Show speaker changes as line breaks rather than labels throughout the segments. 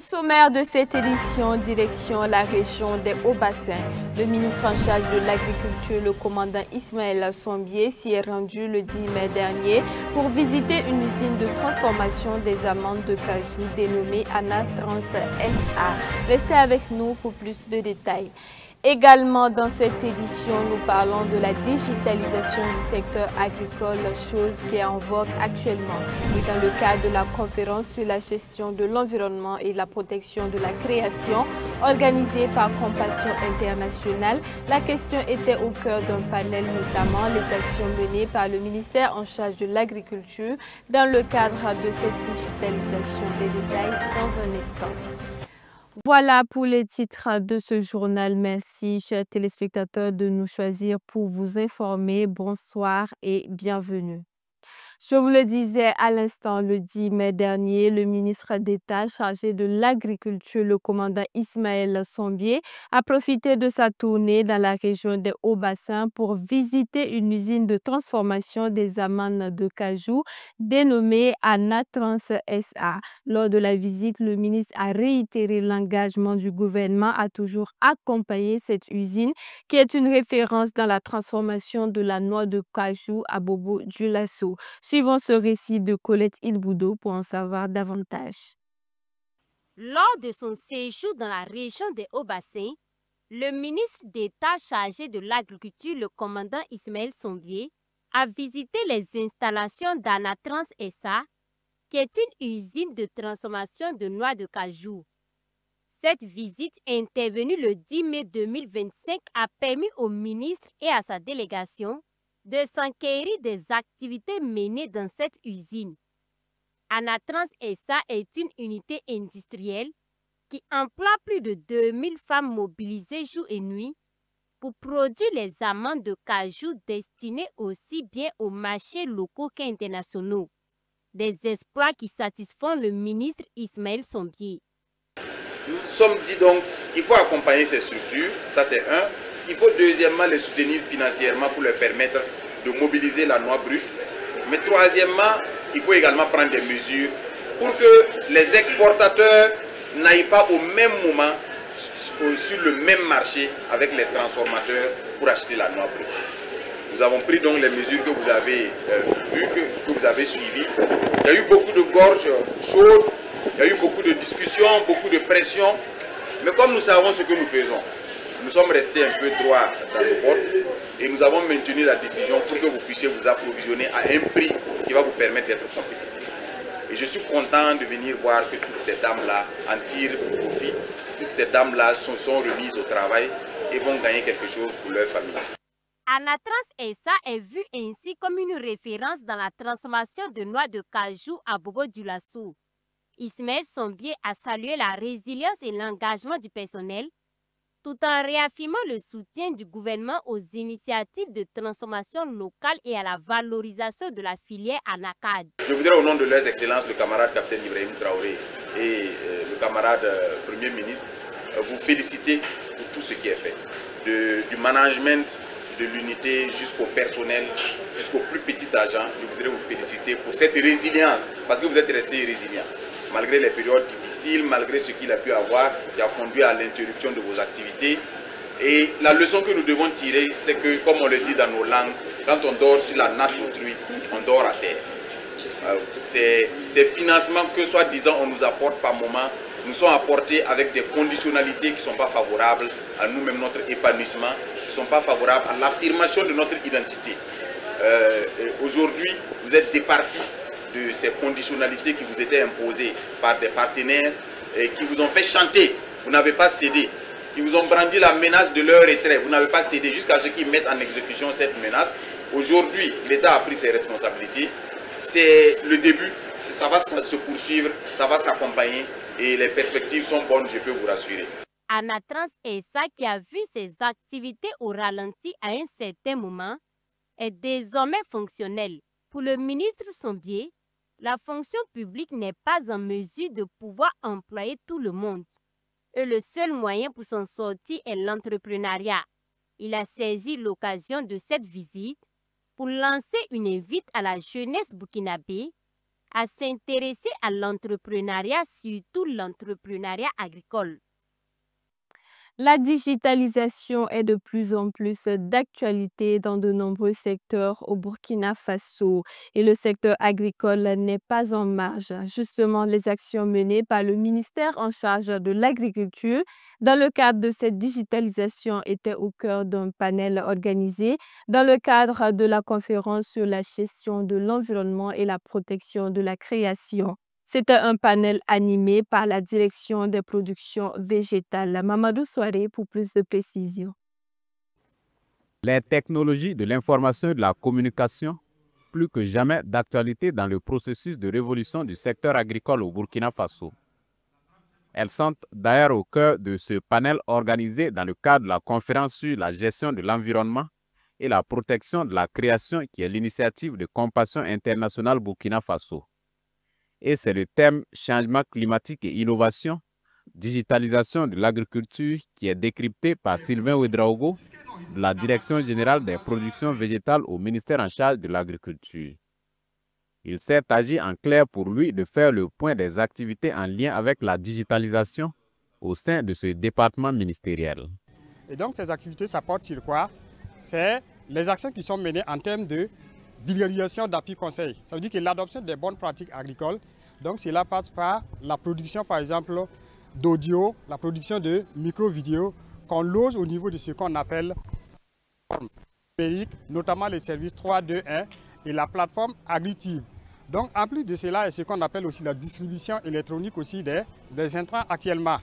Sommaire de cette édition, direction la région des Hauts-Bassins. Le ministre en charge de l'Agriculture, le commandant Ismaël Sombier, s'y est rendu le 10 mai dernier pour visiter une usine de transformation des amandes de cajou dénommée Anatrans SA. Restez avec nous pour plus de détails. Également dans cette édition, nous parlons de la digitalisation du secteur agricole, chose qui est en vogue actuellement. Et dans le cadre de la conférence sur la gestion de l'environnement et la protection de la création, organisée par Compassion Internationale, la question était au cœur d'un panel, notamment les actions menées par le ministère en charge de l'agriculture dans le cadre de cette digitalisation. Des détails dans un instant. Voilà pour les titres de ce journal. Merci, chers téléspectateurs, de nous choisir pour vous informer. Bonsoir et bienvenue. Je vous le disais à l'instant, le 10 mai dernier, le ministre d'État chargé de l'Agriculture, le commandant Ismaël Sombier, a profité de sa tournée dans la région des Hauts-Bassins pour visiter une usine de transformation des amandes de cajou dénommée Anatrans SA. Lors de la visite, le ministre a réitéré l'engagement du gouvernement à toujours accompagner cette usine qui est une référence dans la transformation de la noix de cajou à Bobo-Dioulasso. Suivons ce récit de Colette Ilboudo pour en savoir davantage.
Lors de son séjour dans la région des Hauts-Bassins, le ministre d'État chargé de l'Agriculture, le commandant Ismaël Sombier, a visité les installations d'Anatrans SA, qui est une usine de transformation de noix de cajou. Cette visite intervenue le 10 mai 2025 a permis au ministre et à sa délégation de s'enquérir des activités menées dans cette usine. Anatrans SA est une unité industrielle qui emploie plus de 2000 femmes mobilisées jour et nuit pour produire les amandes de cajou destinées aussi bien aux marchés locaux qu'internationaux. Des exploits qui satisfont le ministre Ismaël Sombier.
Nous sommes dit donc qu'il faut accompagner ces structures, ça c'est un. Il faut deuxièmement les soutenir financièrement pour leur permettre de mobiliser la noix brute. Mais troisièmement, il faut également prendre des mesures pour que les exportateurs n'aillent pas au même moment sur le même marché avec les transformateurs pour acheter la noix brute. Nous avons pris donc les mesures que vous avez vues, que vous avez suivies. Il y a eu beaucoup de gorges chaudes, il y a eu beaucoup de discussions, beaucoup de pression. Mais comme nous savons ce que nous faisons, nous sommes restés un peu droits dans nos bottes et nous avons maintenu la décision pour que vous puissiez vous approvisionner à un prix qui va vous permettre d'être compétitif. Et je suis content de venir voir que toutes ces dames-là en tirent profit. Toutes ces dames-là sont remises au travail et vont gagner quelque chose pour leur famille.
Anatrans SA est vu ainsi comme une référence dans la transformation de noix de cajou à Bobo-Dioulasso. Ismaël Sombier a salué la résilience et l'engagement du personnel, tout en réaffirmant le soutien du gouvernement aux initiatives de transformation locale et à la valorisation de la filière ANACAD.
Je voudrais au nom de leurs excellences, le camarade capitaine Ibrahim Traoré et le camarade Premier ministre, vous féliciter pour tout ce qui est fait. Du management de l'unité jusqu'au personnel, jusqu'au plus petit agent, je voudrais vous féliciter pour cette résilience, parce que vous êtes restés résilients. Malgré les périodes difficiles, malgré ce qu'il a pu avoir, qui a conduit à l'interruption de vos activités. Et la leçon que nous devons tirer, c'est que, comme on le dit dans nos langues, quand on dort sur la natte d'autrui, on dort à terre. Ces financements que, soi-disant, on nous apporte par moment, nous sont apportés avec des conditionnalités qui ne sont pas favorables à nous-mêmes, notre épanouissement, qui ne sont pas favorables à l'affirmation de notre identité. Aujourd'hui, vous êtes départis de ces conditionnalités qui vous étaient imposées par des partenaires et qui vous ont fait chanter. Vous n'avez pas cédé. Qui vous ont brandi la menace de leur retrait. Vous n'avez pas cédé jusqu'à ce qu'ils mettent en exécution cette menace. Aujourd'hui, l'État a pris ses responsabilités. C'est le début. Ça va se poursuivre, ça va s'accompagner et les perspectives sont bonnes, je peux vous rassurer.
Anatrans SA, qui a vu ses activités au ralenti à un certain moment, est désormais fonctionnelle. Pour le ministre Sombier, la fonction publique n'est pas en mesure de pouvoir employer tout le monde. Et le seul moyen pour s'en sortir est l'entrepreneuriat. Il a saisi l'occasion de cette visite pour lancer une invite à la jeunesse burkinabé à s'intéresser à l'entrepreneuriat, surtout l'entrepreneuriat agricole.
La digitalisation est de plus en plus d'actualité dans de nombreux secteurs au Burkina Faso et le secteur agricole n'est pas en marge. Justement, les actions menées par le ministère en charge de l'agriculture dans le cadre de cette digitalisation étaient au cœur d'un panel organisé dans le cadre de la conférence sur la gestion de l'environnement et la protection de la création. C'était un panel animé par la direction des productions végétales. Mamadou Souaré pour plus de précisions.
Les technologies de l'information et de la communication, plus que jamais d'actualité dans le processus de révolution du secteur agricole au Burkina Faso. Elles sont d'ailleurs au cœur de ce panel organisé dans le cadre de la conférence sur la gestion de l'environnement et la protection de la création qui est l'initiative de Compassion Internationale Burkina Faso. Et c'est le thème changement climatique et innovation, digitalisation de l'agriculture qui est décrypté par Sylvain Ouedraogo de la Direction générale des productions végétales au ministère en charge de l'agriculture. Il s'est agi en clair pour lui de faire le point des activités en lien avec la digitalisation au sein de ce département ministériel.
Et donc ces activités, ça porte sur quoi? C'est les actions qui sont menées en termes de vulgarisation d'appui conseil. Ça veut dire que l'adoption des bonnes pratiques agricoles, donc cela passe par la production par exemple d'audio, la production de micro-vidéos qu'on loge au niveau de ce qu'on appelle numérique, notamment les services 3.2.1 et la plateforme AgriTube. Donc en plus de cela, il y a ce qu'on appelle aussi la distribution électronique aussi des intrants actuellement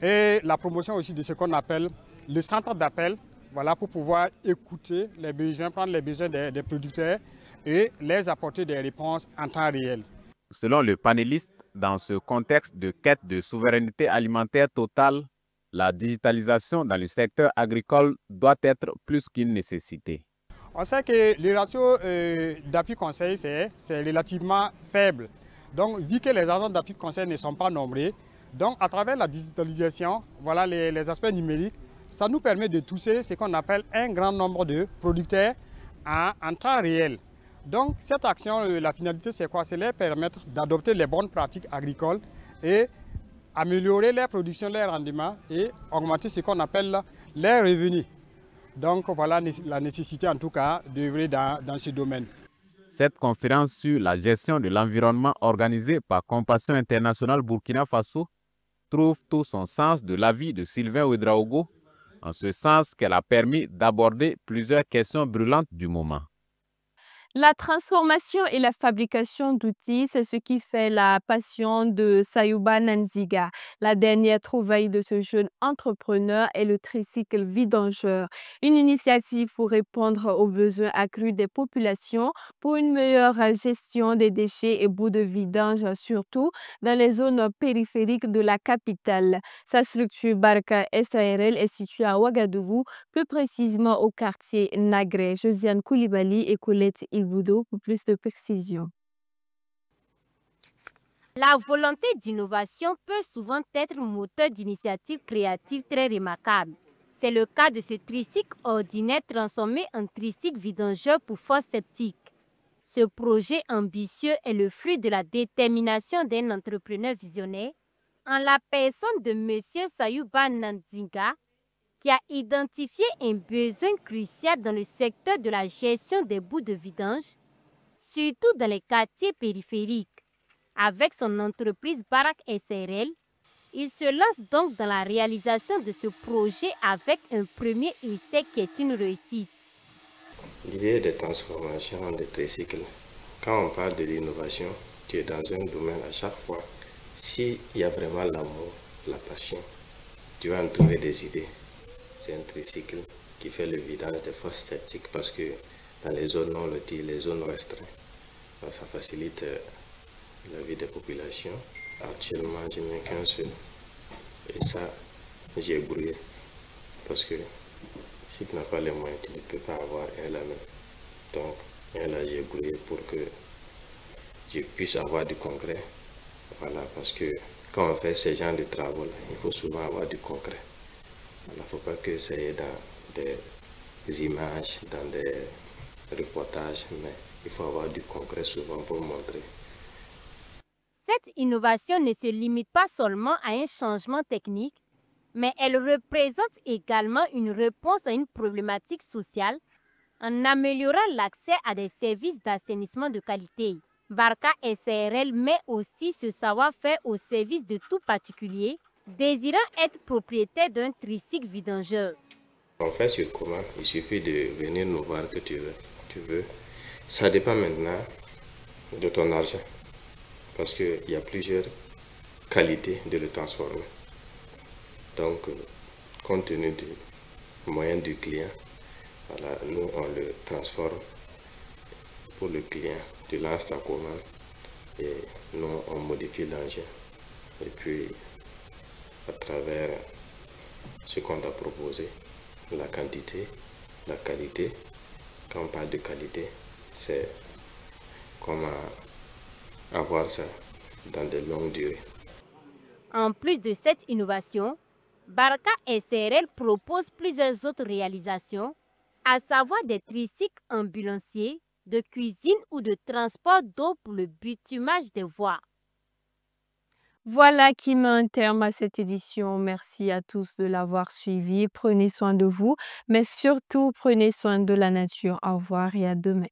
et la promotion aussi de ce qu'on appelle le centre d'appel. Voilà, pour pouvoir écouter les besoins, prendre les besoins des producteurs et les apporter des réponses en temps réel.
Selon le panéliste, dans ce contexte de quête de souveraineté alimentaire totale, la digitalisation dans le secteur agricole doit être plus qu'une nécessité.
On sait que le ratio d'appui conseil, c'est relativement faible. Donc, vu que les agents d'appui conseil ne sont pas nombreux, donc à travers la digitalisation, voilà les aspects numériques, ça nous permet de toucher ce qu'on appelle un grand nombre de producteurs en temps réel. Donc cette action, la finalité c'est quoi? C'est leur permettre d'adopter les bonnes pratiques agricoles et améliorer leur production, leur rendement et augmenter ce qu'on appelle leurs revenus. Donc voilà la nécessité en tout cas d'œuvrer dans ce domaine.
Cette conférence sur la gestion de l'environnement organisée par Compassion Internationale Burkina Faso trouve tout son sens de l'avis de Sylvain Ouedraogo, en ce sens qu'elle a permis d'aborder plusieurs questions brûlantes du moment.
La transformation et la fabrication d'outils, c'est ce qui fait la passion de Sayouba Nanziga. La dernière trouvaille de ce jeune entrepreneur est le tricycle vidangeur, une initiative pour répondre aux besoins accrus des populations pour une meilleure gestion des déchets et bouts de vidange, surtout dans les zones périphériques de la capitale. Sa structure Barka SARL est située à Ouagadougou, plus précisément au quartier Nagré. Josiane Koulibaly et Colette Ilboudo pour plus de précision.
La volonté d'innovation peut souvent être moteur d'initiatives créatives très remarquables. C'est le cas de ce tricycle ordinaire transformé en tricycle vidangeur pour fosse septique. Ce projet ambitieux est le fruit de la détermination d'un entrepreneur visionnaire en la personne de M. Sayouba Nanziga, qui a identifié un besoin crucial dans le secteur de la gestion des bouts de vidange, surtout dans les quartiers périphériques. Avec son entreprise Barak SRL, il se lance donc dans la réalisation de ce projet avec un premier essai qui est une réussite.
L'idée de transformation des tricycles, quand on parle de l'innovation, tu es dans un domaine à chaque fois. S'il y a vraiment l'amour, la passion, tu vas en trouver des idées. C'est un tricycle qui fait le vidage des fosses septiques parce que dans les zones non loties, les zones restreintes, ça facilite la vie des populations. Actuellement, je n'ai qu'un seul. Et ça, j'ai brouillé. Parce que si tu n'as pas les moyens, tu ne peux pas avoir un la main. Donc, là, j'ai brouillé pour que je puisse avoir du concret. Voilà, parce que quand on fait ce genre de travaux, il faut souvent avoir du concret. Il ne faut pas que ça aille dans des images, dans des reportages, mais il faut avoir du concret souvent pour montrer
Cette innovation ne se limite pas seulement à un changement technique, mais elle représente également une réponse à une problématique sociale en améliorant l'accès à des services d'assainissement de qualité. Barca SARL met aussi ce savoir-faire au service de tout particulier désirant être propriétaire d'un tricycle vidangeur.
On fait sur commande, il suffit de venir nous voir que tu veux. Ça dépend maintenant de ton argent, parce qu'il y a plusieurs qualités de le transformer. Donc, compte tenu du moyen du client, voilà, nous on le transforme pour le client. Tu lances ta commande et nous on modifie l'engin. Et puis, à travers ce qu'on t'a proposé, la quantité, la qualité, quand on parle de qualité, c'est comment avoir ça dans de longues durées.
En plus de cette innovation, Barca SARL propose plusieurs autres réalisations, à savoir des tricycles ambulanciers, de cuisine ou de transport d'eau pour le bitumage des voies.
Voilà qui met un terme à cette édition. Merci à tous de l'avoir suivi. Prenez soin de vous, mais surtout prenez soin de la nature. Au revoir et à demain.